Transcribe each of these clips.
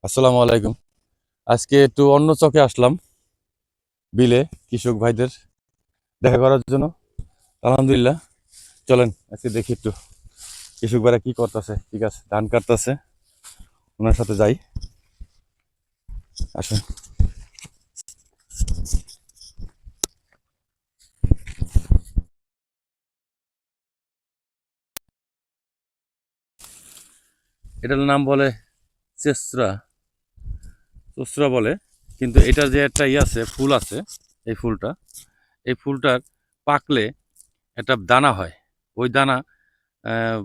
আসসালামু আলাইকুম। আজকে একটু অন্য চকে আসলাম বিলে কৃষক ভাইদের দেখা করার জন্য। আলহামদুলিল্লাহ, চলেন আজকে দেখি একটু কৃষক ভাইরা কি করতেছে। ঠিক আছে, ধান কাটতেছে, ওনার সাথে যাই, আসুন। এটার নাম বলে চেসরা, চুসরা বলে, কিন্তু এটার যে একটা আছে, ফুল আছে, এই ফুলটার পাকলে একটা দানা হয়। ওই আহ,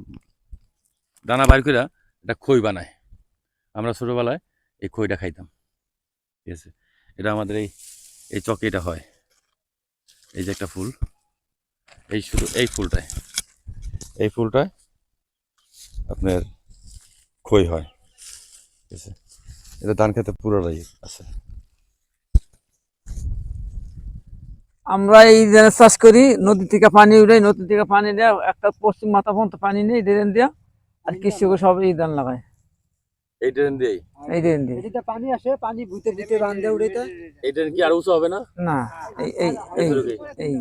দানা বাইর করে একটা খই বানায়। আমরা ছোটবেলায় এই খইটা খাইতাম। ঠিক আছে, এটা আমাদের এই এই চকে এটা হয়। এই যে একটা ফুল, এই শুধু এই ফুলটায় আপনার খই হয়। ঠিক আছে, এটা ধান খেতে পুরোটাই আছে। আমরা এই ধানের চাষ করি, নদী থেকে পানি উঠাই, নদী থেকে পানি দেওয়া একটা পশ্চিম মাথা পর্যন্ত পানি নেই ড্রেন দিয়া, আর কৃষক সব এই ধান লাগায় এই ড্রেন দিয়েই এই ড্রেন দিয়ে। এদিকে পানি আসে, পানি ভুইতে ভুইতে বান্ধে উড়াইতে। এই ড্রেন কি আর উঁচু হবে না? না, এই এই এই এতটুকুই এই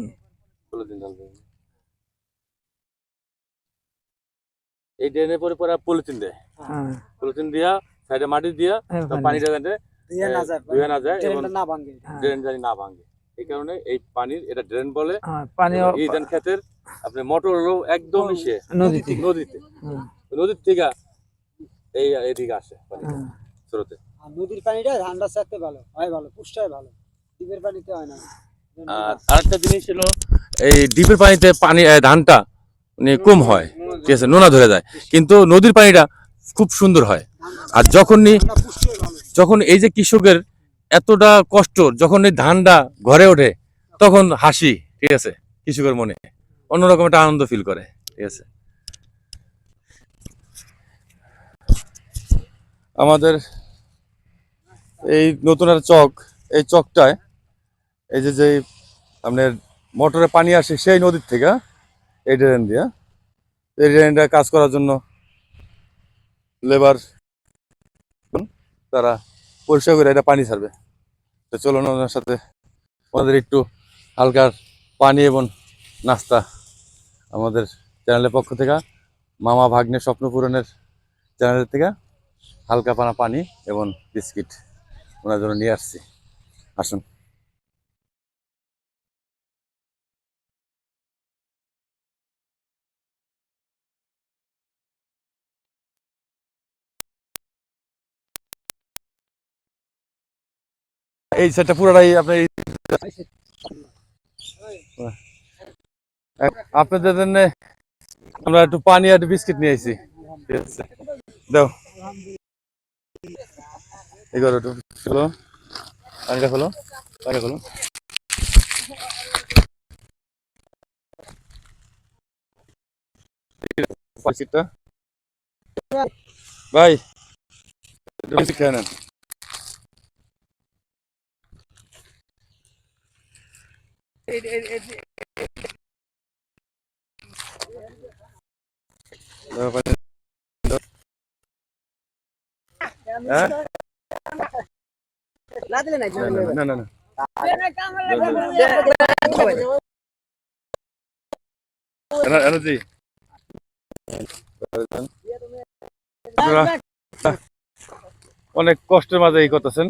পলিথিন ঢালবে। এই ড্রেনের পরে পরে পলিথিন দেয়, হ্যাঁ, পলিথিন দিয়া সাইডে মাটি দিয়া হ্যাঁ, তার পানিটা যাতে ধুয়ে না যায় এবং ড্রেনটা না ভাঙে। ড্রেন জানি না ভাঙে। এই কারণে এই পানির এটা ড্রেন বলে। হ্যাঁ, পানি এবং এই ধান খেতের আপনি মোটর হলো একদম মিশে নদী থেকে। নদীতে, হ্যাঁ, নদীর থেকে এদিকে আসে পানি হ্যাঁ। স্রোতে। আর নদীর পানিটা ধানটা চাইতে ভালো হয়, ভালো পুষ্টায় ভালো, দ্বীপের পানিতে হয় না। আর আরেকটা জিনিস হলো, এই ডিপের পানিতে ধানটা মানে কম হয়, ঠিক আছে, নোনা ধরে যায়, কিন্তু নদীর পানিটা খুব সুন্দর হয়। আর যখন এই যে কৃষকের এতটা কষ্ট, যখন এই ধানটা ঘরে ওঠে, তখন হাসি, ঠিক আছে, কৃষকের মনে অন্যরকম একটা আনন্দ ফিল করে। ঠিক আছে, আমাদের এই নতুন একটা চক, এই চকটায় এই যে আপনার মোটরে পানি আসে সেই নদীর থেকে, এই ড্রেন দিয়ে, এই ড্রেনটা কাজ করার জন্য লেবার তারা পরিষ্কার করে এটা পানি ছাড়বে। তো চলুন ওনার সাথে আমাদের একটু হালকা পানি এবং নাস্তা আমাদের চ্যানেলের পক্ষ থেকে, মামা ভাগ্নে স্বপ্ন পূরণের চ্যানেলের থেকে হালকা পানি এবং বিস্কিট ওনার জন্য নিয়ে আসছি। আসুন। এই সেটটা পুরোটাই আপনার আপনাদের জন্য আমরা একটু পানি আর একটু বিস্কিট নিয়ে আসছি। ঠিক আছে, দাও এই করো, একটু খোলো, পানিটা খোলো, পানিটা খোলো। বিস্কিটটা ভাই, একটু বিস্কিট খেয়ে নেন। দাও পানি, দাও। হ্যাঁ? না না না না, এনার্জি আপনারা অনেক কষ্টের মাঝে এই করতেছেন,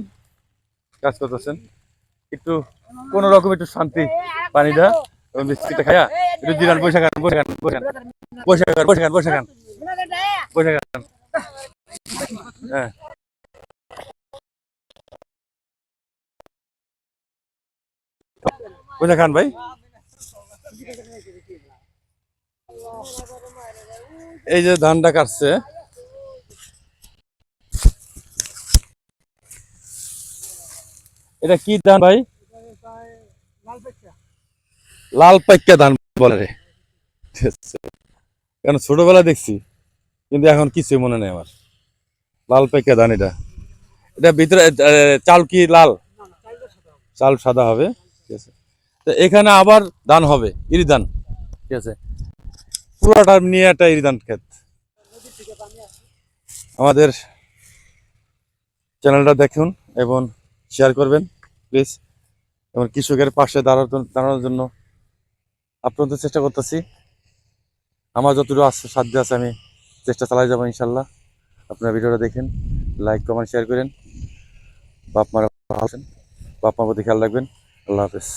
কাজ করতেছেন, একটু কোন রকম একটু শান্তি, পানিটা এবং বিস্কিটটা খায়া একটু জিরান, বসে খান, বসে খান, বসে খান, বসে খান, বসে খান, বসে খান, বসে খান। হ্যাঁ, বসে খান ভাই। এই যে ধানটা কাটছে, এটা কি ধান ভাই? লাল পাইক্কা ধান বলে রে। ঠিক আছে, কারণ ছোটবেলা দেখছি, কিন্তু এখন কিছুই মনে নেই আমার। লাল পাইক্কা ধান এটা, এটা ভিতরে চাল কি লাল? চাল সাদা হবে। ঠিক আছে, তো এখানে আবার ধান হবে, ইরি ধান। ঠিক আছে, পুরোটা নিয়ে একটা ইরি ধান ক্ষেত। আমাদের চ্যানেলটা দেখুন এবং শেয়ার করবেন প্লিজ। এবং কৃষকের পাশে দাঁড়ানোর জন্য আপনাদের চেষ্টা করতেছি। আমার যতটুকু আছে সাধ্য আছে আমি চেষ্টা চালাই যাবো ইনশাল্লাহ। আপনারা ভিডিওটা দেখেন, লাইক কমেন্ট শেয়ার করেন। বাপ মারা ভালো আছেন, বাপ মার প্রতি খেয়াল রাখবেন। আল্লাহ হাফেজ।